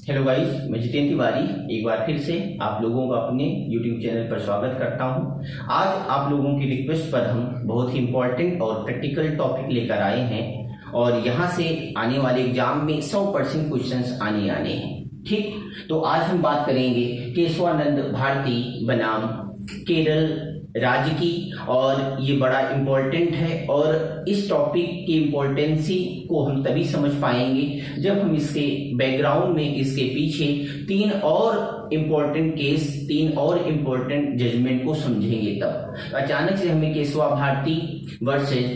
Hello guys, मैं जितेंद्र तिवारी एक बार फिर से आप लोगों का अपने YouTube चैनल पर स्वागत करता हूं। आज आप लोगों की रिक्वेस्ट पर हम बहुत ही इम्पोर्टेंट और प्रैक्टिकल टॉपिक लेकर आए हैं और यहां से आने वाले एग्जाम में 100% क्वेश्चंस आने हैं। ठीक, तो आज हम बात करेंगे केशवानंद भारती बनाम केरल राज्य की, और ये बड़ा इम्पोर्टेंट है और इस टॉपिक की इम्पोर्टेंसी को हम तभी समझ पाएंगे जब हम इसके बैकग्राउंड में, इसके पीछे तीन और इम्पोर्टेंट जजमेंट को समझेंगे। तब अचानक से हमें Keshava Bharati versus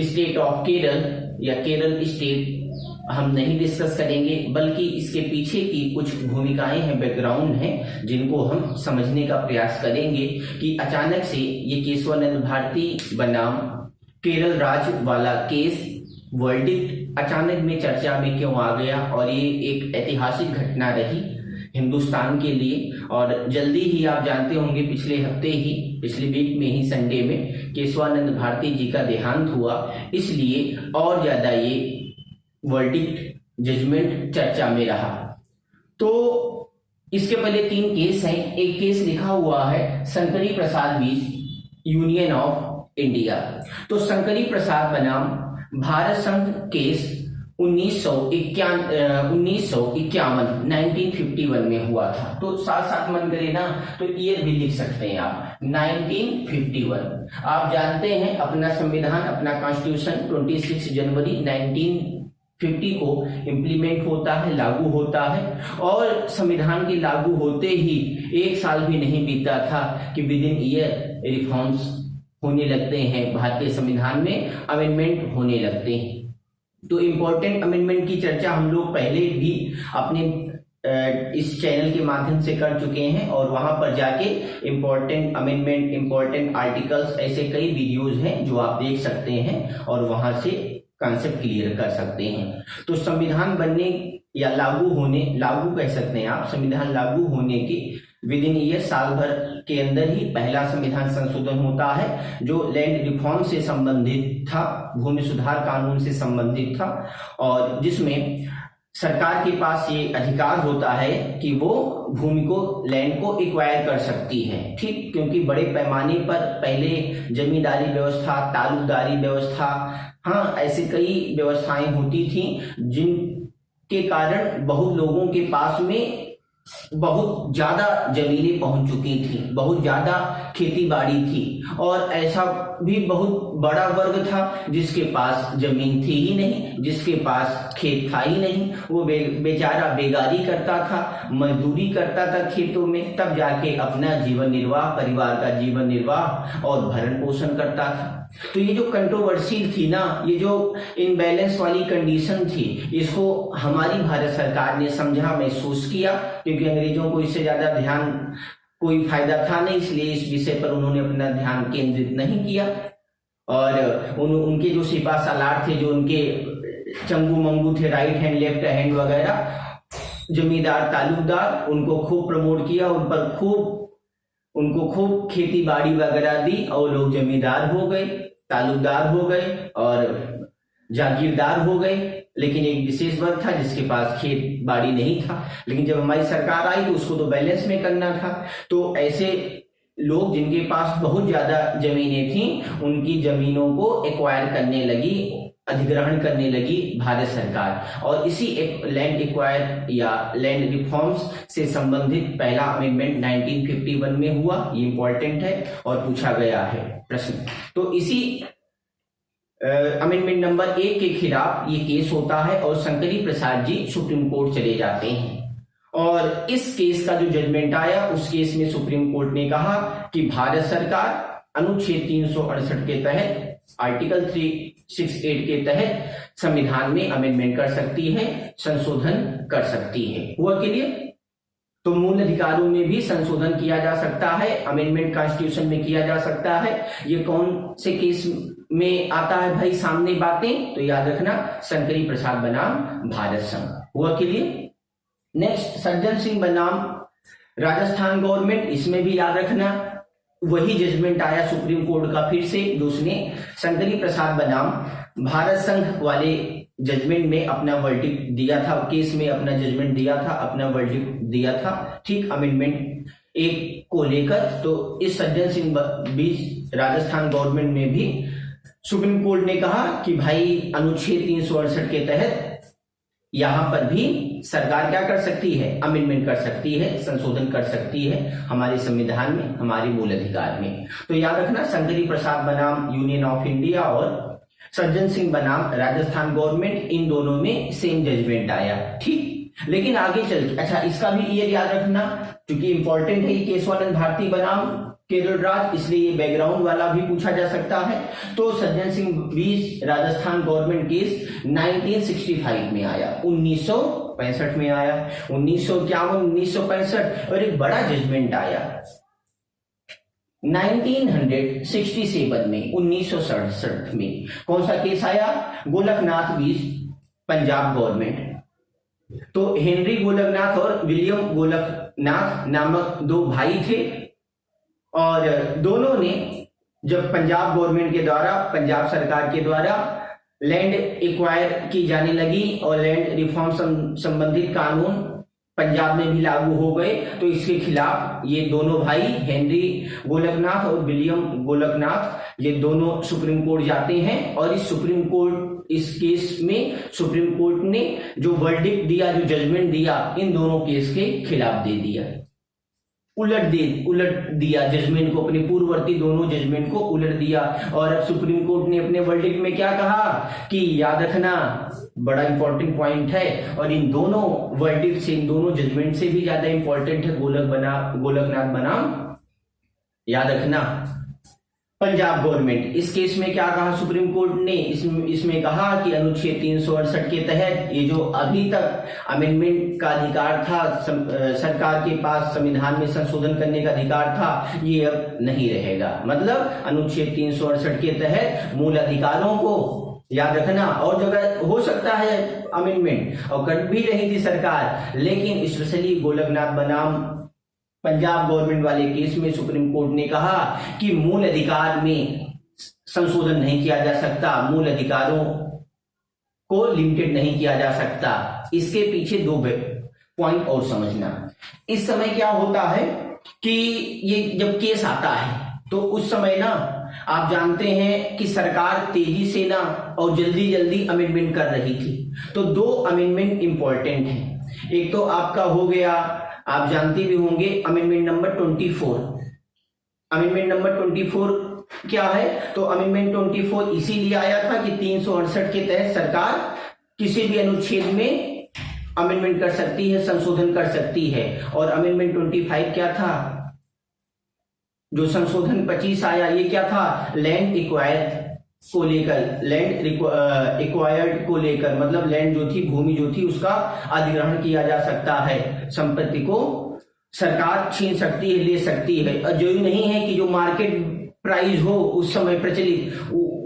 state of Kerala या केरल स्टेट हम नहीं डिस्कस करेंगे, बल्कि इसके पीछे की कुछ भूमिकाएं हैं, बैकग्राउंड हैं, जिनको हम समझने का प्रयास करेंगे कि अचानक से ये केशवानंद भारती बनाम केरल राज्य वाला केस वर्डिक्ट अचानक में चर्चा में क्यों आ गया, और ये एक ऐतिहासिक घटना रही हिंदुस्तान के लिए। और जल्दी ही आप जानते होंगे पिछले वीक में ही संडे में केशवानंद भारती जी का देहांत हुआ, इसलिए और ज्यादा ये वर्डिक्ट जजमेंट चर्चा में रहा। तो इसके पहले तीन केस हैं। एक केस लिखा हुआ है शंकरी प्रसाद विस यूनियन ऑफ इंडिया। तो शंकरी प्रसाद बनाम भारत संघ केस 1951 में हुआ था। तो साथ साथ मन करे ना तो ईयर भी लिख सकते हैं आप, 1951। आप जानते हैं अपना संविधान, अपना कॉन्स्टिट्यूशन 26 जनवरी 1950 को इम्प्लीमेंट होता है, लागू होता है, और संविधान के लागू होते ही एक साल भी नहीं बीता था कि विद इन ईयर रिफॉर्म्स होने लगते हैं, भारतीय संविधान में अमेंडमेंट होने लगते हैं। तो इम्पोर्टेंट अमेंडमेंट की चर्चा हम लोग पहले भी अपने इस चैनल के माध्यम से कर चुके हैं, और वहां पर जाके इम्पोर्टेंट अमेंडमेंट, इम्पोर्टेंट आर्टिकल्स, ऐसे कई वीडियोज हैं जो आप देख सकते हैं और वहां से कॉन्सेप्ट क्लियर कर सकते हैं। तो संविधान बनने या लागू कह सकते हैं आप, संविधान लागू होने के विद इन ईयर, साल भर के अंदर ही पहला संविधान संशोधन होता है जो लैंड रिफॉर्म से संबंधित था, भूमि सुधार कानून से संबंधित था, और जिसमें सरकार के पास ये अधिकार होता है कि वो भूमि को, लैंड को एक्वायर कर सकती है। ठीक, क्योंकि बड़े पैमाने पर पहले जमींदारी व्यवस्था, तालुकदारी व्यवस्था, हाँ, ऐसे कई व्यवस्थाएं होती थी जिनके कारण बहुत लोगों के पास में बहुत ज्यादा जमीनें पहुंच चुकी थी, बहुत ज्यादा खेती बाड़ी थी, और ऐसा भी बहुत बड़ा वर्ग था जिसके पास जमीन थी ही नहीं, जिसके पास खेत था ही नहीं। वो बेचारा बेगारी करता था, मजदूरी करता था खेतों में, तब जाके अपना जीवन निर्वाह, परिवार का जीवन निर्वाह और भरण पोषण करता था। तो ये जो कंट्रोवर्सी थी ना, ये जो इनबैलेंस वाली कंडीशन थी, इसको हमारी भारत सरकार ने समझा, महसूस किया, क्योंकि अंग्रेजों को इससे ज्यादा ध्यान, कोई फायदा था नहीं, इसलिए इस विषय पर उन्होंने अपना ध्यान केंद्रित नहीं किया। और उनके जो सिपा सालार थे, जो उनके चंगू मंगू थे, राइट हैंड, लेफ्ट हैंड वगैरह, जमींदार, तालुकदार, उनको खूब प्रमोट किया, उनको खूब खेती बाड़ी वगैरह दी, और लोग जमींदार हो गए, तालुकदार हो गए और जागीरदार हो गए। लेकिन एक विशेष वर्ग था जिसके पास खेत बाड़ी नहीं था, लेकिन जब हमारी सरकार आई तो उसको तो बैलेंस में करना था। तो ऐसे लोग जिनके पास बहुत ज्यादा जमीनें थी, उनकी जमीनों को एक्वायर करने लगी, अधिग्रहण करने लगी भारत सरकार, और इसी लैंड एक्वायर या लैंड रिफॉर्म्स से संबंधित पहला अमेंडमेंट 1951 में हुआ। ये इंपॉर्टेंट है और पूछा गया है प्रश्न। तो इसी अमेंडमेंट नंबर 1 के खिलाफ ये केस होता है और शंकरी प्रसाद जी सुप्रीम कोर्ट चले जाते हैं, और इस केस का जो जजमेंट आया, उस केस में सुप्रीम कोर्ट ने कहा कि भारत सरकार अनुच्छेद 368 के तहत, आर्टिकल 368 के तहत संविधान में अमेंडमेंट कर सकती है, संशोधन कर सकती है। हुआ क्लियर? तो मूल अधिकारों में भी संशोधन किया जा सकता है, अमेंडमेंट कॉन्स्टिट्यूशन में किया जा सकता है। ये कौन से केस में आता है भाई सामने बातें? तो याद रखना, शंकरी प्रसाद बनाम भारत संघ। हुआ क्लियर? नेक्स्ट, सज्जन सिंह बनाम राजस्थान गवर्नमेंट, इसमें भी याद रखना वही जजमेंट आया सुप्रीम कोर्ट का फिर से, जो उसने शंकरी प्रसाद बनाम भारत संघ वाले जजमेंट में अपना वर्डिक्ट दिया था, केस में अपना जजमेंट दिया था, अपना वर्डिक्ट दिया था, ठीक, अमेंडमेंट 1 को लेकर। तो इस सज्जन सिंह बीच राजस्थान गवर्नमेंट में भी सुप्रीम कोर्ट ने कहा कि भाई अनुच्छेद 368 के तहत यहां पर भी सरकार क्या कर सकती है, अमेंडमेंट कर सकती है, संशोधन कर सकती है हमारे संविधान में, हमारे मूल अधिकार में। तो याद रखना, शंकरी प्रसाद बनाम यूनियन ऑफ इंडिया और सज्जन सिंह बनाम राजस्थान गवर्नमेंट, इन दोनों में सेम जजमेंट आया, ठीक। लेकिन आगे चल के, अच्छा इसका भी ये याद रखना क्योंकि इंपॉर्टेंट है, केशवानंद भारती बनाम केरल राज, इसलिए ये बैकग्राउंड वाला भी पूछा जा सकता है। तो सज्जन सिंह बीच राजस्थान गवर्नमेंट केस 1965 में आया, 1965 में आया, 1951, 1965, और एक बड़ा जजमेंट आया 1967 में, 1967 में। कौन सा केस आया? गोलकनाथ बीच पंजाब गवर्नमेंट। तो हेनरी गोलकनाथ और विलियम गोलकनाथ नामक 2 भाई थे और दोनों ने जब पंजाब गवर्नमेंट के द्वारा, पंजाब सरकार के द्वारा लैंड एक्वायर की जाने लगी और लैंड रिफॉर्म संबंधित कानून पंजाब में भी लागू हो गए, तो इसके खिलाफ ये दोनों भाई हेनरी गोलकनाथ और विलियम गोलकनाथ, ये दोनों सुप्रीम कोर्ट जाते हैं। और इस सुप्रीम कोर्ट, इस केस में सुप्रीम कोर्ट ने जो वर्डिक्ट दिया, जो जजमेंट दिया, इन दोनों केस के खिलाफ दे दिया, उलट दिया जजमेंट को, अपने पूर्ववर्ती दोनों जजमेंट को उलट दिया। और अब सुप्रीम कोर्ट ने अपने वर्डिक्ट में क्या कहा कि याद रखना, बड़ा इंपॉर्टेंट पॉइंट है, और इन दोनों वर्डिक्ट से, इन दोनों जजमेंट से भी ज्यादा इंपॉर्टेंट है गोलकनाथ बनाम, याद रखना, पंजाब गवर्नमेंट। इस केस में क्या कहा सुप्रीम कोर्ट ने? इसमें कहा कि अनुच्छेद 368 के तहत ये जो अभी तक अमेंडमेंट का अधिकार था, सरकार के पास संविधान में संशोधन करने का अधिकार था, ये अब नहीं रहेगा। मतलब अनुच्छेद 368 के तहत मूल अधिकारों को, याद रखना, और जगह हो सकता है अमेंडमेंट और कर भी रही थी सरकार, लेकिन स्पेशली गोलकनाथ बनाम पंजाब गवर्नमेंट वाले केस में सुप्रीम कोर्ट ने कहा कि मूल अधिकार में संशोधन नहीं किया जा सकता, मूल अधिकारों को लिमिटेड नहीं किया जा सकता। इसके पीछे 2 पॉइंट और समझना। इस समय क्या होता है कि ये जब केस आता है तो उस समय ना, आप जानते हैं कि सरकार तेजी से ना और जल्दी जल्दी अमेंडमेंट कर रही थी। तो 2 अमेंडमेंट इंपॉर्टेंट हैं। एक तो आपका हो गया, आप जानते भी होंगे, अमेंडमेंट नंबर 24। अमेंडमेंट नंबर 24 क्या है? तो अमेंडमेंट 24 इसीलिए आया था कि 368 के तहत सरकार किसी भी अनुच्छेद में अमेंडमेंट कर सकती है, संशोधन कर सकती है। और अमेंडमेंट 25 क्या था? जो संशोधन 25 आया, ये क्या था? लैंड एक्वायर को लेकर, लैंड एक्वायर्ड को लेकर, मतलब लैंड जो थी, भूमि जो थी, उसका अधिग्रहण किया जा सकता है, संपत्ति को सरकार छीन सकती है, ले सकती है। और जरूरी नहीं है कि जो मार्केट प्राइस हो उस समय प्रचलित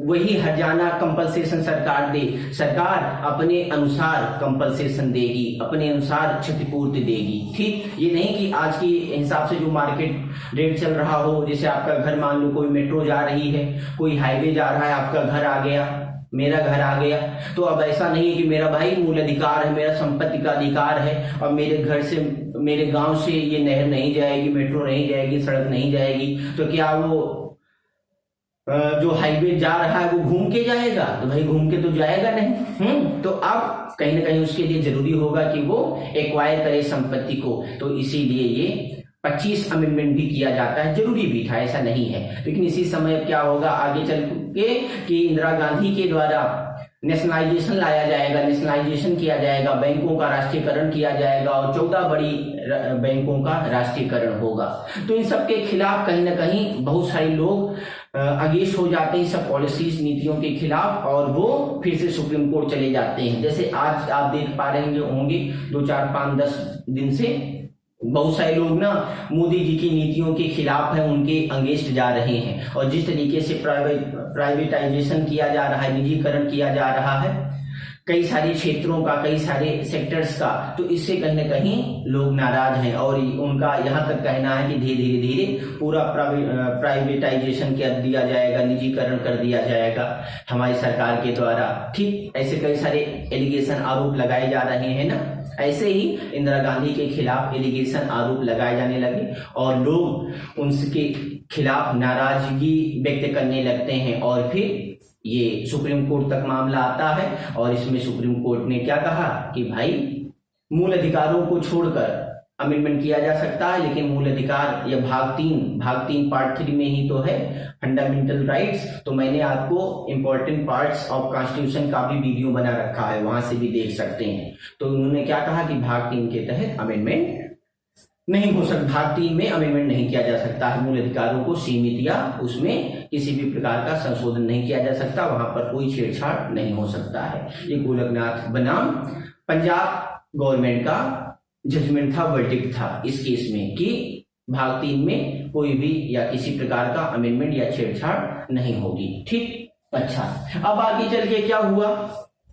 वही हर्जाना कंपनसेशन सरकार दे। सरकार अपने अनुसार कंपनसेशन देगी, अपने अनुसार क्षतिपूर्ति देगी, ठीक। ये नहीं कि आज के हिसाब से जो मार्केट रेट चल रहा हो, जैसे आपका घर, मान लो कोई मेट्रो जा रही है, कोई हाईवे जा रहा है, आपका घर आ गया, मेरा घर आ गया, तो अब ऐसा नहीं है कि मेरा भाई मूल अधिकार है, मेरा संपत्ति का अधिकार है और मेरे घर से, मेरे गांव से ये नहर नहीं जाएगी, मेट्रो नहीं जाएगी, सड़क नहीं जाएगी, तो क्या वो जो हाईवे जा रहा है वो घूम के जाएगा? तो भाई घूम के तो जाएगा नहीं। तो अब कहीं ना कहीं उसके लिए जरूरी होगा कि वो एक्वायर करे संपत्ति को। तो इसीलिए ये 25 अमेंडमेंट भी किया जाता है, जरूरी भी था, ऐसा नहीं है। लेकिन इसी समय क्या होगा आगे चल के कि इंदिरा गांधी के द्वारा नेशनलाइजेशन लाया जाएगा, नेशनलाइजेशन किया जाएगा, बैंकों का राष्ट्रीयकरण किया जाएगा और 14 बड़ी बैंकों का राष्ट्रीयकरण होगा। तो इन सब के खिलाफ कहीं ना कहीं बहुत सारे लोग अगेंस्ट हो जाते हैं, सब पॉलिसीज, नीतियों के खिलाफ, और वो फिर से सुप्रीम कोर्ट चले जाते हैं। जैसे आज आप देख पा रहे होंगे 2, 4, 5, 10 दिन से बहुत सारे लोग ना मोदी जी की नीतियों के खिलाफ हैं, उनके अगेंस्ट जा रहे हैं। और जिस तरीके से प्राइवेटाइजेशन किया जा रहा है, निजीकरण किया जा रहा है, कई सारे क्षेत्रों का, कई सारे सेक्टर्स का, तो इससे कहीं ना कहीं लोग नाराज हैं और उनका यहाँ तक कहना है कि धीरे धीरे पूरा प्राइवेटाइजेशन कर दिया जाएगा, निजीकरण कर दिया जाएगा हमारी सरकार के द्वारा। ठीक, ऐसे कई सारे एलिगेशन, आरोप लगाए जा रहे हैं ना। ऐसे ही इंदिरा गांधी के खिलाफ एलिगेशन, आरोप लगाए जाने लगे और लोग उनके खिलाफ नाराजगी व्यक्त करने लगते हैं और फिर ये सुप्रीम कोर्ट तक मामला आता है और इसमें सुप्रीम कोर्ट ने क्या कहा कि भाई मूल अधिकारों को छोड़कर अमेंडमेंट किया जा सकता है, लेकिन मूल अधिकार या भाग तीन पार्ट 3 में ही तो है फंडामेंटल राइट्स। तो मैंने आपको इंपॉर्टेंट पार्ट्स ऑफ कॉन्स्टिट्यूशन का भी वीडियो बना रखा है, वहां से भी देख सकते हैं। तो उन्होंने क्या कहा कि भाग 3 के तहत अमेंडमेंट नहीं हो सकता, भाग 3 में अमेंडमेंट नहीं किया जा सकता है, मूल अधिकारों को सीमित या उसमें किसी भी प्रकार का संशोधन नहीं किया जा सकता, वहां पर कोई छेड़छाड़ नहीं हो सकता है। ये गोलकनाथ बनाम पंजाब गवर्नमेंट का जजमेंट था, वर्डिक्ट था इस केस में कि भाग 3 में कोई भी या किसी प्रकार का अमेंडमेंट या छेड़छाड़ नहीं होगी। ठीक, अच्छा, अब आगे चल के क्या हुआ,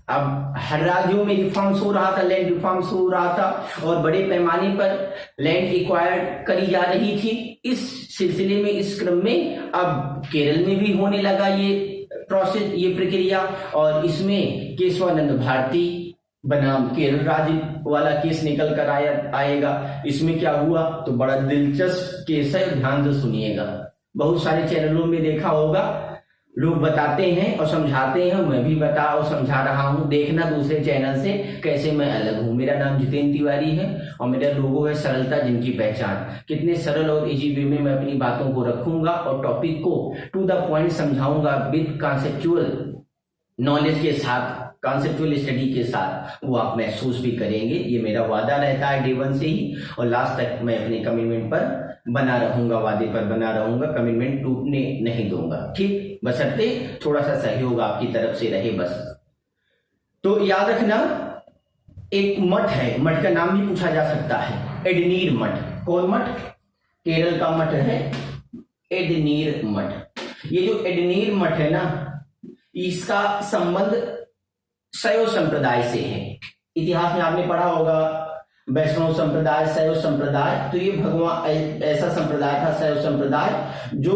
अब हर राज्यों में रिफॉर्म्स हो रहा था, लैंड रिफॉर्म्स हो रहा था और बड़े पैमाने पर लैंड एक्वायर करी जा रही थी। इस सिलसिले में, इस क्रम में अब केरल में भी होने लगा ये प्रोसेस, ये प्रक्रिया, और इसमें केशवानंद भारती बनाम केरल राज्य वाला केस निकल कर आएगा। इसमें क्या हुआ, तो बड़ा दिलचस्प केस है, ध्यान से सुनिएगा। बहुत सारे चैनलों में देखा होगा, लोग बताते हैं और समझाते हैं, मैं भी बता और समझा रहा हूं, देखना दूसरे चैनल से कैसे मैं अलग हूं। मेरा नाम जितेंद्र तिवारी है और मेरा लोगो है सरलता जिनकी पहचान। कितने सरल और इजी वे में मैं अपनी बातों को रखूंगा और टॉपिक को टू द पॉइंट समझाऊंगा विद कॉन्सेप्चुअल नॉलेज के साथ, कॉन्सेप्चुअल स्टडी के साथ, वो आप महसूस भी करेंगे। ये मेरा वादा रहता है डे 1 से ही, और लास्ट तक मैं अपने कमिटमेंट पर बना रहूंगा, वादे पर बना रहूंगा, कमिटमेंट टूटने नहीं दूंगा। ठीक, बशर्ते थोड़ा सा सहयोग आपकी तरफ से रहे बस। तो याद रखना, एक मठ है, मठ का नाम भी पूछा जा सकता है, एडनीर मठ। कौन मठ? केरल का मठ है एडनीर मठ। ये जो एडनीर मठ है ना, इसका संबंध शैव संप्रदाय से है। इतिहास में आपने पढ़ा होगा वैष्णव संप्रदाय, शैव संप्रदाय। तो ये भगवान, ऐसा संप्रदाय था शैव संप्रदाय जो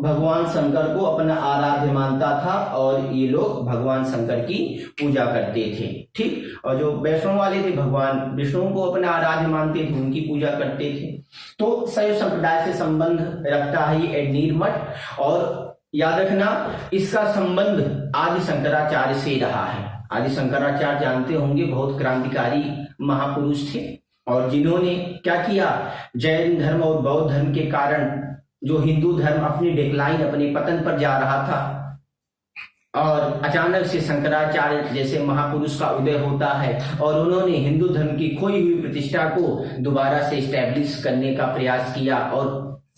भगवान शंकर को अपना आराध्य मानता था और ये लोग भगवान शंकर की पूजा करते थे। ठीक, और जो वैष्णव वाले थे भगवान विष्णु को अपना आराध्य मानते थे, उनकी पूजा करते थे। तो शैव संप्रदाय से संबंध रखता है ये एडनीर मठ। और याद रखना, इसका संबंध आदि शंकराचार्य से रहा है। आदि शंकराचार्य जानते होंगे, बहुत क्रांतिकारी महापुरुष थे और जिन्होंने क्या किया, जैन धर्म और बौद्ध धर्म के कारण जो हिंदू धर्म अपनी डिक्लाइन, अपने पतन पर जा रहा था और अचानक से शंकराचार्य जैसे महापुरुष का उदय होता है और उन्होंने हिंदू धर्म की खोई हुई प्रतिष्ठा को दोबारा से स्टैब्लिश करने का प्रयास किया और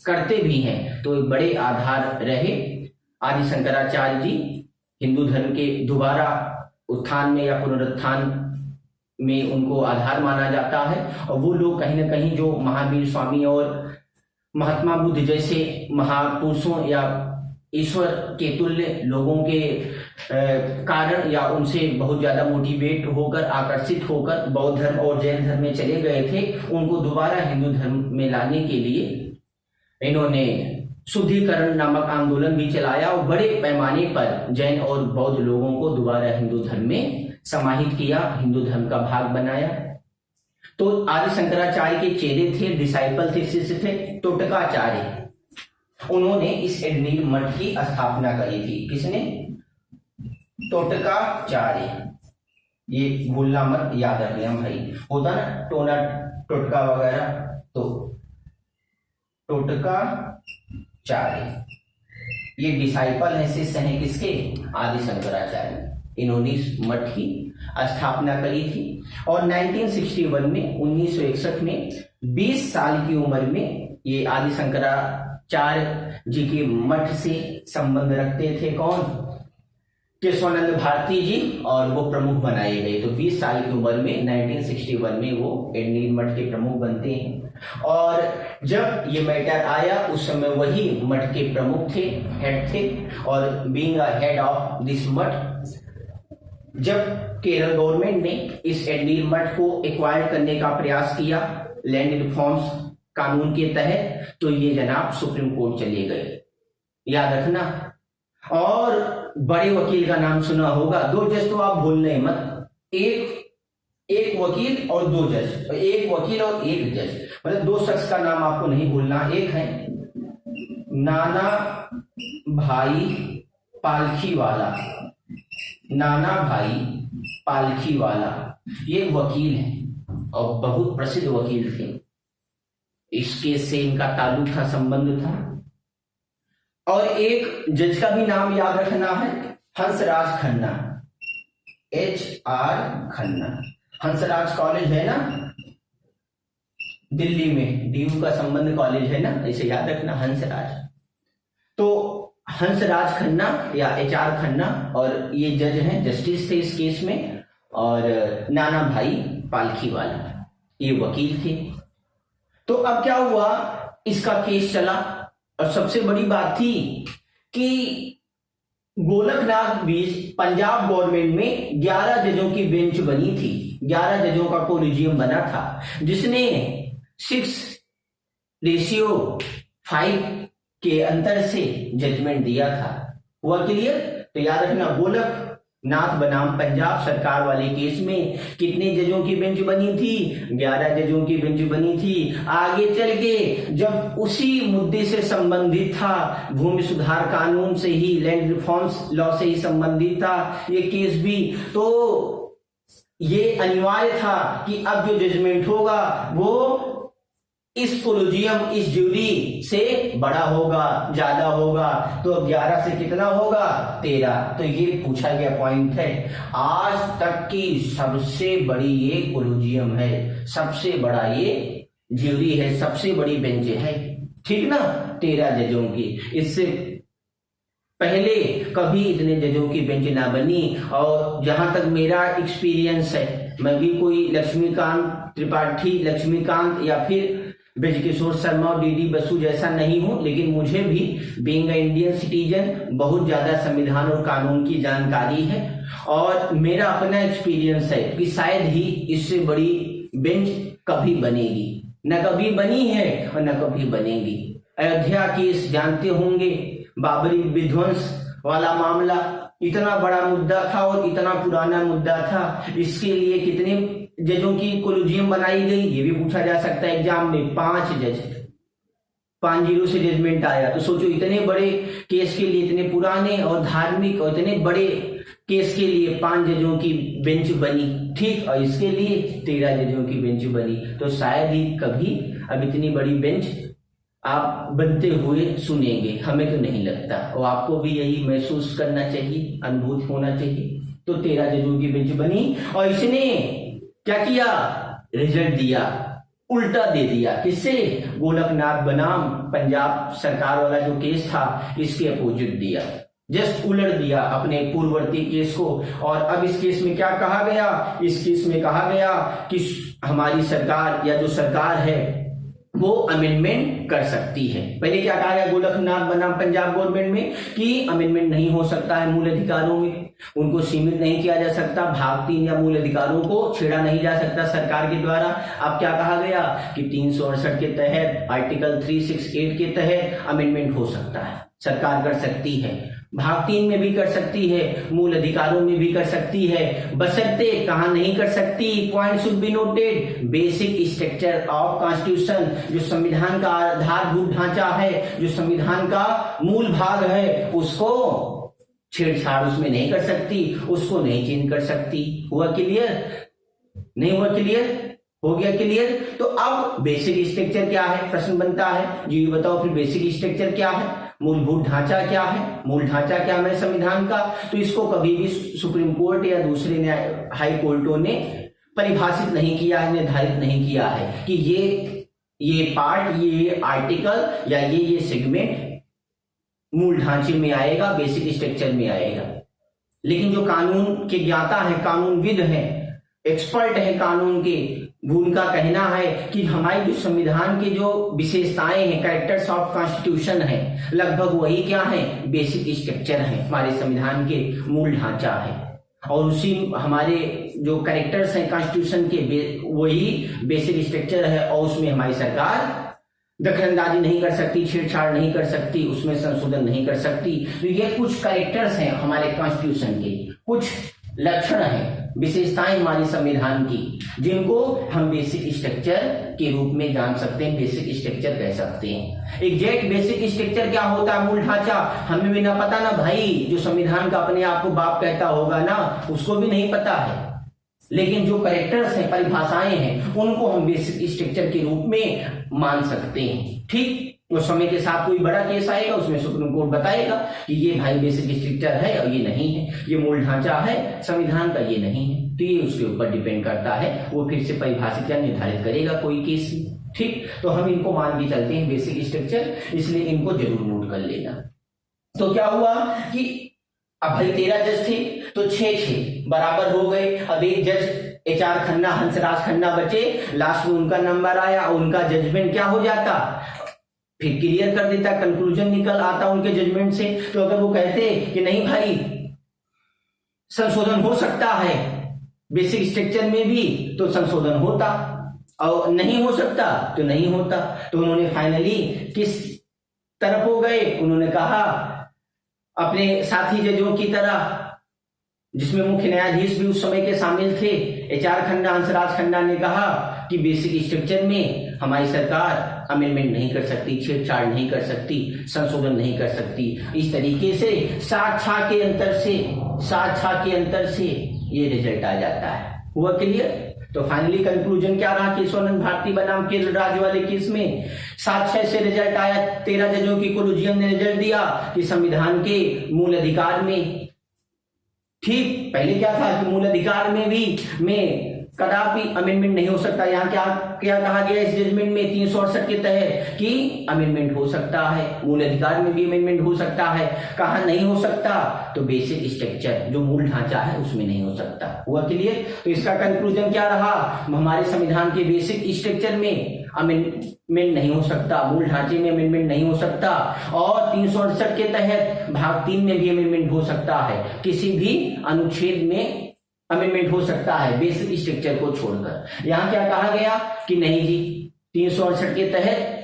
करते भी हैं। तो एक बड़े आधार रहे आदि शंकराचार्य जी हिंदू धर्म के दोबारा उत्थान में या पुनरुत्थान में, उनको आधार माना जाता है। और वो लोग कहीं ना कहीं जो महावीर स्वामी और महात्मा बुद्ध जैसे महापुरुषों या ईश्वर के तुल्य लोगों के कारण या उनसे बहुत ज्यादा मोटिवेट होकर, आकर्षित होकर बौद्ध धर्म और जैन धर्म में चले गए थे, उनको दोबारा हिंदू धर्म में लाने के लिए इन्होंने शुद्धिकरण नामक आंदोलन भी चलाया और बड़े पैमाने पर जैन और बौद्ध लोगों को दोबारा हिंदू धर्म में समाहित किया, हिंदू धर्म का भाग बनाया। तो आदि शंकराचार्य के चेले थे, डिसाइपल थे, शिष्य थे टोटकाचार्य। उन्होंने इस एडनीर मठ की स्थापना करी थी। किसने? टोटकाचार्य। ये भूलना मत, याद रख लें भाई, होता ना टोना टोटका वगैरह, तो टोटकाचार्य ये डिसाइपल है, शिष्य हैं किसके? आदि शंकराचार्य। इन्होंने इस मठ की स्थापना करी थी और 1961 में 1961 में 20 साल की उम्र में ये आदि शंकराचार्य जी के मठ से संबंध रखते थे। कौन? केशवानंद भारती जी, और वो प्रमुख बनाए गए। तो 20 साल की उम्र में 1961 में वो एडनीर मठ के प्रमुख बनते हैं। और जब ये मैटर आया उस समय वही मठ के प्रमुख थे, हेड थे, और being a head of this मठ जब केरल गवर्नमेंट ने इस एंडीर मठ को एक्वायर करने का प्रयास किया लैंड रिफॉर्म्स कानून के तहत, तो ये जनाब सुप्रीम कोर्ट चले गए, याद रखना। और बड़े वकील का नाम सुना होगा, 2 जज तो आप भूलने मत, एक वकील और 2 जज, एक वकील और 1 जज, मतलब 2 शख्स का नाम आपको नहीं भूलना। एक है नाना भाई पालखीवाला, नाना भाई पालखीवाला, ये वकील हैं और बहुत प्रसिद्ध वकील थे। इस केस से इनका ताल्लुक था, संबंध था। और एक जज का भी नाम याद रखना है, हंसराज खन्ना, HR खन्ना। हंसराज कॉलेज है ना दिल्ली में, डीयू का संबंध कॉलेज है ना, इसे याद रखना, हंसराज। तो हंसराज खन्ना या HR खन्ना, और ये जज हैं, जस्टिस थे इस केस में। और नाना भाई पालखीवाला ये वकील थे। तो अब क्या हुआ, इसका केस चला और सबसे बड़ी बात थी कि गोलकनाथ बीच पंजाब गवर्नमेंट में 11 जजों की बेंच बनी थी, 11 जजों का कोलिजियम बना था, जिसने 6:5 के अंतर से जजमेंट दिया था। हुआ क्लियर? तो याद रखना, गोलकनाथ बनाम पंजाब सरकार वाले केस में कितने जजों की बेंच बनी थी? 11 जजों की बेंच बनी थी। आगे चल के जब उसी मुद्दे से संबंधित था, भूमि सुधार कानून से ही, लैंड रिफॉर्म्स लॉ से ही संबंधित था ये केस भी, तो ये अनिवार्य था कि अब जो जजमेंट होगा वो इस कोलिजियम, इस ज्यूरी से बड़ा होगा, ज्यादा होगा। तो 11 से कितना होगा? 13। तो ये पूछा गया पॉइंट है। आज तक की सबसे बड़ी ये कोलिजियम है, सबसे बड़ा ये ज्यूरी है, सबसे बड़ी बेंच है, ठीक ना, 13 जजों की। इससे पहले कभी इतने जजों की बेंच ना बनी। और जहां तक मेरा एक्सपीरियंस है, मैं भी कोई लक्ष्मीकांत त्रिपाठी, लक्ष्मीकांत या फिर ब्रजकिशोर शर्मा और DD बसु जैसा नहीं हूं, लेकिन मुझे भी बीइंग इंडियन सिटीजन बहुत ज्यादा संविधान और कानून की जानकारी है। और मेरा अपना एक्सपीरियंस है कि शायद ही इससे बड़ी बेंच कभी बनेगी, न कभी बनी है और न कभी बनेगी। अयोध्या केस जानते होंगे, बाबरी विध्वंस वाला मामला, इतना बड़ा मुद्दा था और इतना पुराना मुद्दा था। इसके लिए कितने जजों की कोलिजियम बनाई गई, ये भी पूछा जा सकता है एग्जाम में। 5 जज, 5-0 से जजमेंट आया। तो सोचो, इतने बड़े केस के लिए, इतने पुराने और धार्मिक और इतने बड़े केस के लिए 5 जजों की बेंच बनी, ठीक, और इसके लिए 13 जजों की बेंच बनी। तो शायद ही कभी अब इतनी बड़ी बेंच आप बनते हुए सुनेंगे, हमें तो नहीं लगता। और आपको भी यही महसूस करना चाहिए, अनुभूत होना चाहिए। तो 13 जजों की बेंच बनी और इसने क्या किया? रिजल्ट दिया, उल्टा दे दिया। किससे? गोलकनाथ बनाम पंजाब सरकार वाला जो केस था, इसके अपोजिट दिया, जस्ट उलट दिया अपने पूर्ववर्ती केस को। और अब इस केस में क्या कहा गया? इस केस में कहा गया कि हमारी सरकार या जो सरकार है वो अमेंडमेंट कर सकती है। पहले क्या कहा गया गोलकनाथ बनाम पंजाब गवर्नमेंट में कि अमेंडमेंट नहीं हो सकता है, मूल अधिकारों में उनको सीमित नहीं किया जा सकता, भाग 3 या मूल अधिकारों को छेड़ा नहीं जा सकता सरकार के द्वारा। अब क्या कहा गया कि 368 के तहत, आर्टिकल 368 के तहत अमेंडमेंट हो सकता है, सरकार कर सकती है, भाग 3 में भी कर सकती है, मूल अधिकारों में भी कर सकती है, बशर्ते कहां नहीं कर सकती? Point should be noted, basic structure of constitution, जो संविधान का आधारभूत ढांचा है, जो संविधान का मूल भाग है, उसको छेड़छाड़ उसमें नहीं कर सकती, उसको नहीं चेंज कर सकती। हुआ क्लियर? नहीं हुआ क्लियर? हो गया क्लियर? तो अब बेसिक स्ट्रक्चर क्या है, प्रश्न बनता है जी, बताओ फिर बेसिक स्ट्रक्चर क्या है, मूलभूत ढांचा क्या है, मूल ढांचा क्या है संविधान का। तो इसको कभी भी सुप्रीम कोर्ट या दूसरे हाई कोर्टों ने परिभाषित नहीं किया है, निर्धारित नहीं किया है कि ये पार्ट, ये आर्टिकल या ये सेगमेंट मूल ढांचे में आएगा, बेसिक स्ट्रक्चर में आएगा। लेकिन जो कानून के ज्ञाता है, कानूनविद है, एक्सपर्ट है कानून के, उनका कहना है कि हमारी जो संविधान के जो विशेषताएं हैं, कैरेक्टर्स ऑफ कॉन्स्टिट्यूशन है, लगभग वही क्या है, बेसिक स्ट्रक्चर है, हमारे संविधान के मूल ढांचा है। और उसी हमारे जो कैरेक्टर्स हैं कॉन्स्टिट्यूशन के वही बेसिक स्ट्रक्चर है, और उसमें हमारी सरकार दखलंदाजी नहीं कर सकती, छेड़छाड़ नहीं कर सकती, उसमें संशोधन नहीं कर सकती। तो ये कुछ कैरेक्टर्स हैं हमारे कॉन्स्टिट्यूशन के, कुछ लक्षण हैं, विशेषताएं हमारी संविधान की, जिनको हम बेसिक स्ट्रक्चर के रूप में जान सकते हैं, बेसिक स्ट्रक्चर कह सकते हैं। एग्जैक्ट बेसिक स्ट्रक्चर क्या होता है, मूल ढांचा, हमें भी ना पता ना भाई, जो संविधान का अपने आप को बाप कहता होगा ना, उसको भी नहीं पता है। लेकिन जो कैरेक्टर्स हैं, परिभाषाएं हैं, उनको हम बेसिक स्ट्रक्चर के रूप में मान सकते हैं। ठीक, उस समय के साथ कोई बड़ा केस आएगा, उसमें सुप्रीम कोर्ट बताएगा कि ये भाई बेसिक स्ट्रक्चर है और ये नहीं है, ये मूल ढांचा है संविधान का, ये नहीं है। तो ये उसके ऊपर डिपेंड करता है, वो फिर से परिभाषित या निर्धारित करेगा कोई केस में। ठीक, तो हम इनको मान के चलते हैं बेसिक स्ट्रक्चर, इसलिए इनको जरूर नोट कर लेना। तो क्या हुआ कि अब भाई 13 जज थे, तो 6-6 बराबर हो गए। अब एक जज HR खन्ना, हंसराज खन्ना बचे, लास्ट में उनका नंबर आया, उनका जजमेंट क्या हो जाता, फिर क्लियर कर देता, कंक्लूजन निकल आता उनके जजमेंट से। तो अगर वो कहते कि नहीं भाई संशोधन हो सकता है बेसिक स्ट्रक्चर में भी, तो संशोधन होता, और नहीं हो सकता तो नहीं होता। तो उन्होंने फाइनली किस तरफ हो गए, उन्होंने कहा अपने साथी जजों की तरह, जिसमें मुख्य न्यायाधीश भी उस समय के शामिल थे, HR खन्ना, हंसराज खन्ना ने कहा कि बेसिक स्ट्रक्चर में हमारी सरकार अमेंडमेंट नहीं कर सकती, छेड़छाड़ नहीं कर सकती, संशोधन नहीं कर सकती। इस तरीके से 7-6 के अंतर से ये रिजल्ट आ जाता है। हुआ क्लियर? तो फाइनली कंक्लूजन क्या रहा, केशवानंद भारती बनाम केरल राज्य वाले केस में 7-6 से रिजल्ट आया। 13 जजों की कोलिजियम ने रिजल्ट दिया कि संविधान के मूल अधिकार में, ठीक, पहले क्या था कि मूल अधिकार में भी कदापि अमेंडमेंट नहीं हो सकता। यहाँ क्या कहा गया इस जजमेंट में 368 के तहत कि अमेंडमेंट हो सकता है, मूल अधिकार में भी अमेंडमेंट हो सकता है। कहा नहीं हो सकता, तो बेसिक स्ट्रक्चर जो मूल ढांचा है उसमें नहीं हो सकता। हुआ क्लियर? तो इसका कंक्लूजन क्या रहा, हमारे संविधान के बेसिक स्ट्रक्चर में अमेंडमेंट नहीं हो सकता, मूल ढांचे में अमेंडमेंट नहीं हो सकता, और 368 के तहत भाग 3 में भी अमेंडमेंट हो सकता है, किसी भी अनुच्छेद में अमेंडमेंट हो सकता है बेसिक स्ट्रक्चर को छोड़कर। यहां क्या कहा गया कि नहीं जी, 368 के तहत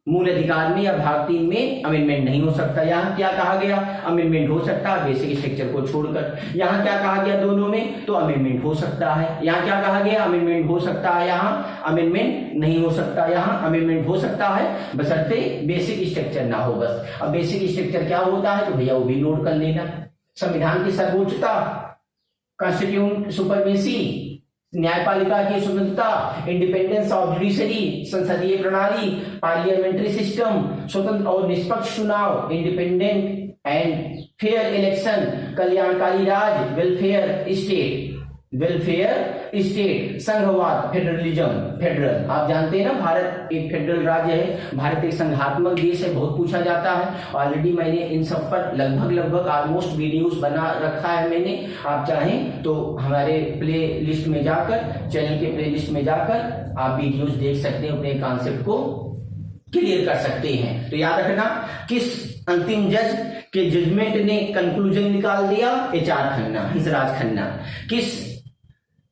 मूल अधिकार में या भाग 3 में अमेंडमेंट नहीं हो सकता। यहां क्या कहा गया, अमेंडमेंट हो सकता है बेसिक स्ट्रक्चर को छोड़कर। यहां क्या कहा गया, दोनों में तो अमेंडमेंट हो सकता है। यहां क्या कहा गया, अमेंडमेंट हो सकता है, यहां अमेंडमेंट नहीं हो सकता। यहां अमेंडमेंट हो सकता है बशर्ते बेसिक स्ट्रक्चर ना हो बस। अब बेसिक स्ट्रक्चर क्या होता है, तो भैया वो भी नोट कर लेना। संविधान की सर्वोच्चता, कॉन्स्टिट्यूशन सुपरमेसी, न्यायपालिका की स्वतंत्रता, इंडिपेंडेंस ऑफ जुडिशरी, संसदीय प्रणाली, पार्लियामेंट्री सिस्टम, स्वतंत्र और निष्पक्ष चुनाव, इंडिपेंडेंट एंड फेयर इलेक्शन, कल्याणकारी राज, वेलफेयर स्टेट, संघवाद, फेडरलिज्म, फेडरल, आप जानते हैं ना भारत एक फेडरल राज्य है, भारत एक संघात्मक देश है, बहुत पूछा जाता है। ऑलरेडी मैंने इन सब पर लगभग ऑलमोस्ट वीडियोस बना रखा है मैंने, आप चाहें तो हमारे प्ले लिस्ट में जाकर, चैनल के प्ले लिस्ट में जाकर आप वीडियोस देख सकते हैं, अपने कॉन्सेप्ट को क्लियर कर सकते हैं। तो याद रखना, किस अंतिम जज के जजमेंट ने कंक्लूजन निकाल दिया, HR खन्ना, हंसराज खन्ना। किस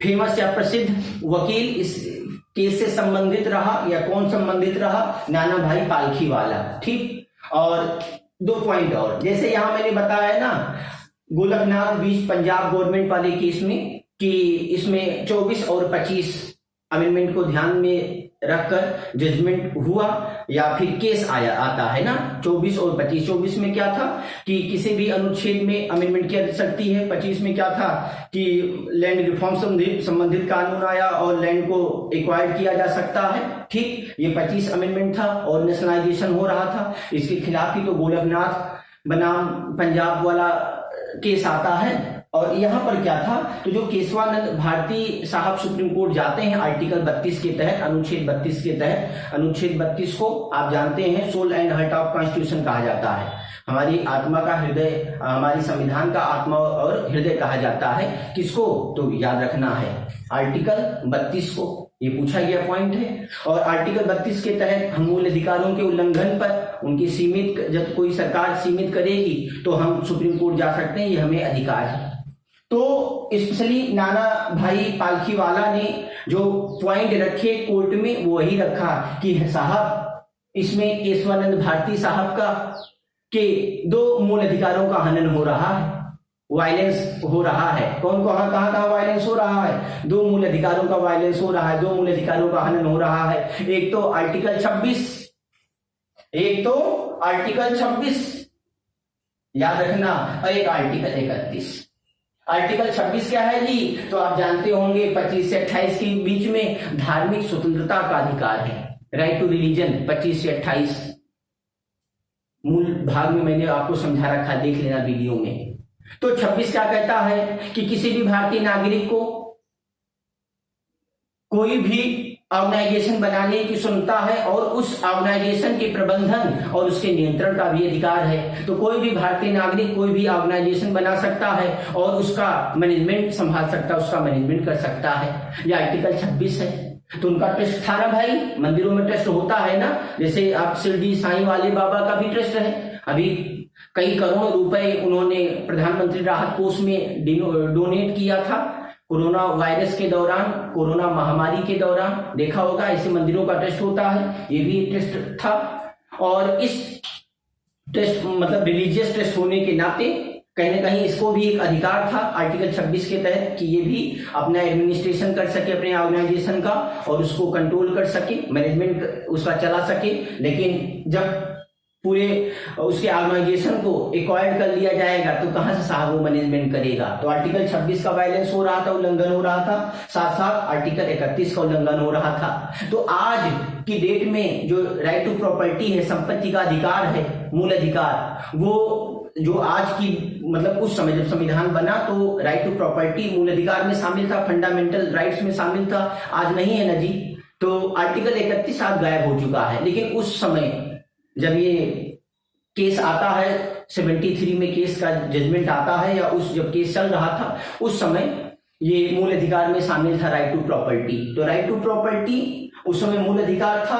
फेमस या प्रसिद्ध वकील इस केस से संबंधित रहा, या कौन संबंधित रहा, नाना भाई पालखी वाला। ठीक, और 2 पॉइंट और, जैसे यहां मैंने बताया ना गोलकनाथ बीच पंजाब गवर्नमेंट वाले केस में, कि इसमें 24 और 25 अमेंडमेंट को ध्यान में रखकर जजमेंट हुआ या फिर केस आता है ना, 24 और 25। 24 में क्या था कि किसी भी अनुच्छेद में अमेंडमेंट की जा सकती है। 25 में क्या था कि लैंड रिफॉर्म संबंधित कानून आया और लैंड को एक्वायर्ड किया जा सकता है। ठीक, ये 25 अमेंडमेंट था और नेशनलाइजेशन हो रहा था, इसके खिलाफ ही तो गोलकनाथ बनाम पंजाब वाला केस आता है। और यहां पर क्या था, तो जो केशवानंद भारती साहब सुप्रीम कोर्ट जाते हैं आर्टिकल 32 के तहत, अनुच्छेद 32 के तहत, अनुच्छेद 32 को आप जानते हैं soul and heart of constitution कहा जाता है, हमारी आत्मा का हृदय, हमारी संविधान का आत्मा और हृदय कहा जाता है। किसको, तो याद रखना है आर्टिकल 32 को, ये पूछा गया पॉइंट है। और आर्टिकल 32 के तहत हम मूल अधिकारों के उल्लंघन पर उनकी सीमित, जब कोई सरकार सीमित करेगी तो हम सुप्रीम कोर्ट जा सकते हैं, ये हमें अधिकार है। तो स्पेशली नाना भाई पालखीवाला ने जो पॉइंट रखे कोर्ट में वो वही रखा कि साहब इसमें केशवानंद भारती साहब का के दो मूल अधिकारों का हनन हो रहा है, वायलेंस हो रहा है। कौन कहां वायलेंस हो रहा है? दो मूल अधिकारों का वायलेंस हो रहा है, दो मूल अधिकारों का हनन हो रहा है। एक तो आर्टिकल 26, एक तो आर्टिकल 26 याद रखना, और एक आर्टिकल 31। आर्टिकल 26 क्या है जी? तो आप जानते होंगे 25 से 28 के बीच में धार्मिक स्वतंत्रता का अधिकार है, राइट टू रिलीजन। 25 से 28 मूल भाग में मैंने आपको समझा रखा, देख लेना वीडियो में। तो 26 क्या कहता है कि किसी भी भारतीय नागरिक को कोई भी ऑर्गेनाइजेशन बनाने की क्षमता है और उस ऑर्गेनाइजेशन के प्रबंधन और उसके नियंत्रण का भी अधिकार है। तो कोई भी भारतीय नागरिक कोई भी ऑर्गेनाइजेशन बना सकता है और उसका मैनेजमेंट संभाल सकता है, उसका मैनेजमेंट कर सकता है। यह आर्टिकल 26 है। तो उनका ट्रस्ट था ना भाई, मंदिरों में ट्रस्ट होता है ना, जैसे आप शिरडी साईं वाले बाबा का भी ट्रस्ट है। अभी कई करोड़ रुपए उन्होंने प्रधानमंत्री राहत कोष में डोनेट किया था कोरोना वायरस के दौरान, कोरोना महामारी के दौरान। देखा होगा, ऐसे मंदिरों का ट्रस्ट होता है, ये भी ट्रस्ट था। और इस ट्रस्ट मतलब रिलीजियस ट्रस्ट होने के नाते कहीं ना कहीं इसको भी एक अधिकार था आर्टिकल 26 के तहत कि ये भी अपना एडमिनिस्ट्रेशन कर सके अपने ऑर्गेनाइजेशन का और उसको कंट्रोल कर सके, मैनेजमेंट उसका चला सके। लेकिन जब पूरे उसके ऑर्गेनाइजेशन को एक्वायर्ड कर लिया जाएगा तो कहां से साहब वो मैनेजमेंट करेगा? तो आर्टिकल 26 का वायलेंस हो रहा था, उल्लंघन हो रहा था, साथ साथ आर्टिकल 31 का उल्लंघन हो रहा था। तो आज की डेट में जो राइट टू प्रॉपर्टी है, संपत्ति का अधिकार है, मूल अधिकार, वो जो आज की मतलब उस समय जब संविधान बना तो राइट टू प्रॉपर्टी मूल अधिकार में शामिल था, फंडामेंटल राइट्स में शामिल था, आज नहीं है ना जी। तो आर्टिकल 31 आज गायब हो चुका है। लेकिन उस समय जब ये केस आता है, 73 में केस का जजमेंट आता है, या उस जब केस चल रहा था उस समय ये मूल अधिकार में शामिल था राइट टू प्रॉपर्टी। तो राइट टू प्रॉपर्टी उस समय मूल अधिकार था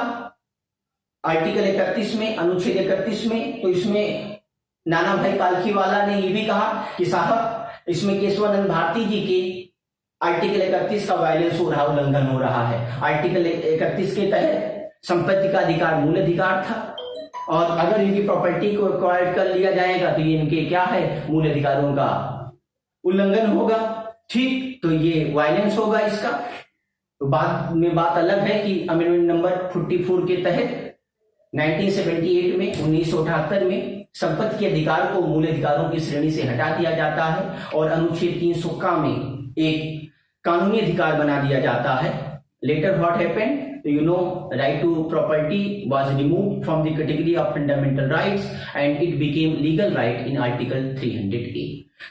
आर्टिकल 31 में, अनुच्छेद 31 में। तो इसमें नाना भाई पालखीवाला ने ये भी कहा कि साहब इसमें केशवानंद भारती जी के आर्टिकल 31 का वायलेंस हो रहा, उल्लंघन हो रहा है। आर्टिकल 31 के तहत संपत्ति का अधिकार मूल अधिकार था और अगर इनकी प्रॉपर्टी को एक्वायर्ड कर लिया जाएगा तो ये इनके क्या है, मूल अधिकारों का उल्लंघन होगा। ठीक, तो ये वायलेंस होगा इसका। तो बाद में बात अलग है कि अमेंडमेंट नंबर 44 के तहत 1978 में 1978 में संपत्ति के अधिकार को मूल अधिकारों की श्रेणी से हटा दिया जाता है और अनुच्छेद 300 का में एक कानूनी अधिकार बना दिया जाता है। Later what happened, you know, right to property was removed from the category of fundamental rights and it became legal right in article 300A।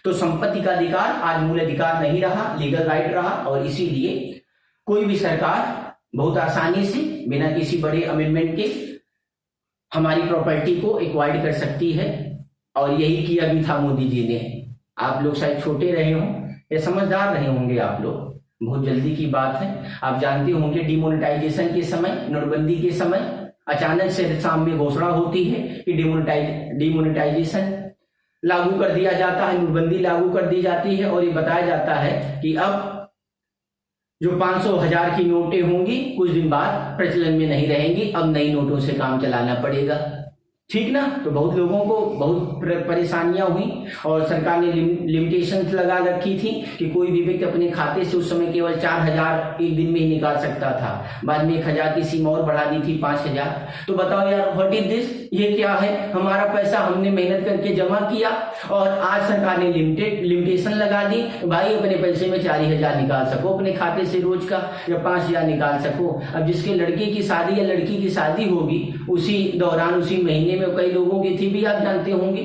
तो संपत्ति का अधिकार आज मूल अधिकार नहीं रहा, लीगल राइट रहा, और इसीलिए कोई भी सरकार बहुत आसानी से बिना किसी बड़े अमेंडमेंट के हमारी प्रॉपर्टी को एक्वायर्ड कर सकती है। और यही किया भी था मोदी जी ने। आप लोग शायद छोटे रहे हों या समझदार रहे होंगे आप लोग, बहुत जल्दी की बात है। आप जानते होंगे डिमोनेटाइजेशन के समय, नोटबंदी के समय अचानक से सामने घोषणा होती है कि डिमोनेटाइजेशन लागू कर दिया जाता है, नोटबंदी लागू कर दी जाती है और ये बताया जाता है कि अब जो 500, 1000 की नोटें होंगी कुछ दिन बाद प्रचलन में नहीं रहेंगी, अब नई नोटों से काम चलाना पड़ेगा। ठीक ना? तो बहुत लोगों को बहुत परेशानियां हुई और सरकार ने लिमिटेशंस लगा रखी थी कि कोई भी व्यक्ति अपने खाते से उस समय केवल 4000 एक दिन में ही निकाल सकता था। बाद में 1000 की सीमा और बढ़ा दी थी 5000। तो बताओ यार, व्हाट इज दिस? ये क्या है? हमारा पैसा हमने मेहनत करके जमा किया और आज सरकार ने लिमिटेशन लगा दी, भाई अपने पैसे में 4000 निकाल सको अपने खाते से रोज का, या 5000 निकाल सको। अब जिसके लड़के की शादी या लड़की की शादी होगी उसी दौरान, उसी महीने में, कई लोगों की थी भी, आप जानते होंगे।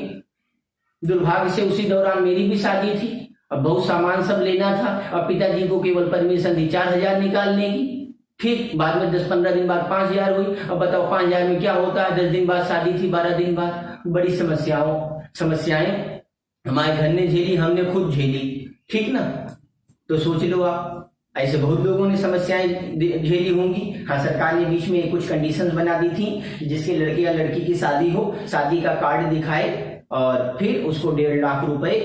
दुर्भाग्य से उसी दौरान मेरी भी शादी थी। अब बहुत सामान सब लेना था, अब पिताजी को केवल परमिशन दी 4000 निकालने की। फिर बाद में 10-15 दिन बाद 5000 हुई। अब बताओ 5000 में क्या होता है? 10 दिन बाद शादी थी, 12 दिन बाद। बड़ी समस्याएं हमारे घर ने झेली, हमने खुद झेली। ठीक ना? तो सोच लो आप, ऐसे बहुत लोगों ने समस्याएं झेली होंगी। हाँ, सरकार ने बीच में कुछ कंडीशंस बना दी थी, जिसके लड़के या लड़की की शादी हो, शादी का कार्ड दिखाए और फिर उसको 1.5 लाख रुपए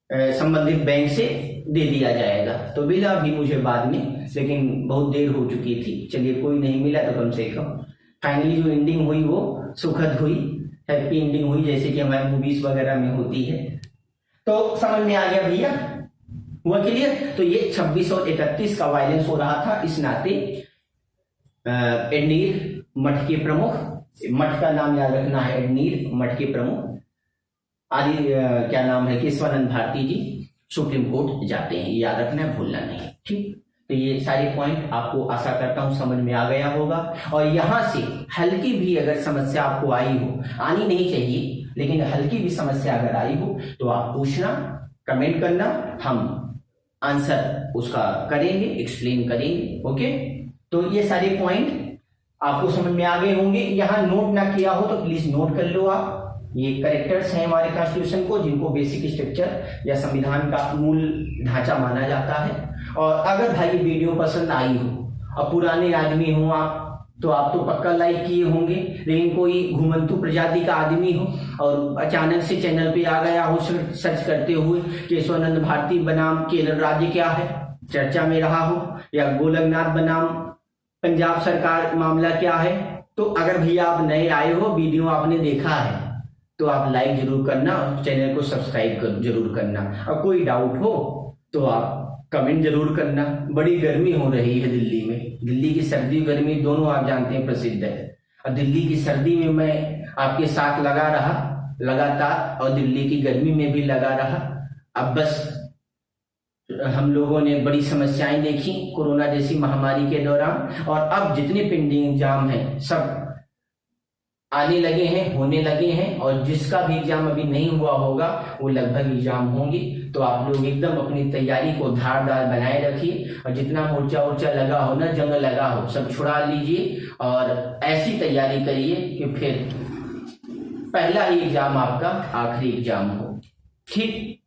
संबंधित बैंक से दे दिया जाएगा। तो मिला भी मुझे बाद में, लेकिन बहुत देर हो चुकी थी। चलिए कोई नहीं मिला तो कम से कम फाइनली जो एंडिंग हुई वो सुखद हुई, हैप्पी एंडिंग हुई, जैसे कि हमारे मूवीज वगैरह में होती है। तो समझ में आ गया भैया, हुआ क्लियर। तो ये 26 और 31 का वायलेंस हो रहा था। इस नाते एडनीर मठ के प्रमुख, मठ का नाम याद रखना है, एडनीर मठ के प्रमुख आदि क्या नाम है, केशवानंद भारती जी सुप्रीम कोर्ट जाते हैं, याद रखना है, भूलना नहीं। ठीक, तो ये सारे पॉइंट आपको आशा करता हूं समझ में आ गया होगा। और यहां से हल्की भी अगर समस्या आपको आई हो, आनी नहीं चाहिए, लेकिन हल्की भी समस्या अगर आई हो तो आप पूछना, कमेंट करना, हम आंसर उसका करेंगे, एक्सप्लेन करेंगे। ओके, तो ये सारे पॉइंट आपको समझ में आ गए होंगे। यहां नोट ना किया हो तो प्लीज नोट कर लो आप। ये करेक्टर्स हैं हमारे कॉन्स्टिट्यूशन को, जिनको बेसिक स्ट्रक्चर या संविधान का मूल ढांचा माना जाता है। और अगर भाई वीडियो पसंद आई हो और पुराने आदमी हो आप, तो आप तो पक्का लाइक किए होंगे, लेकिन कोई घुमंतु प्रजाति का आदमी हो और अचानक से चैनल पे आ गया हो सर्च करते हुए केशवानंद भारती बनाम केरल राज्य क्या है चर्चा में रहा हो, या गोलकनाथ बनाम पंजाब सरकार मामला क्या है, तो अगर भैया आप नए आए हो, वीडियो आपने देखा है, तो आप लाइक जरूर करना और चैनल को सब्सक्राइब जरूर करना। और कोई डाउट हो तो आप कमेंट जरूर करना। बड़ी गर्मी हो रही है दिल्ली में, दिल्ली की सर्दी गर्मी दोनों आप जानते हैं प्रसिद्ध है। और दिल्ली की सर्दी में मैं आपके साथ लगा रहा लगातार, और दिल्ली की गर्मी में भी लगा रहा। अब बस हम लोगों ने बड़ी समस्याएं देखी कोरोना जैसी महामारी के दौरान, और अब जितने पेंडिंग एग्जाम हैं सब आने लगे हैं, होने लगे हैं, और जिसका भी एग्जाम अभी नहीं हुआ होगा वो लगभग एग्जाम होंगे। तो आप लोग एकदम अपनी तैयारी को धारदार बनाए रखिए, और जितना मोर्चा लगा हो ना, जंग लगा हो, सब छुड़ा लीजिए और ऐसी तैयारी करिए कि फिर पहला ही एग्जाम आपका आखिरी एग्जाम हो। ठीक।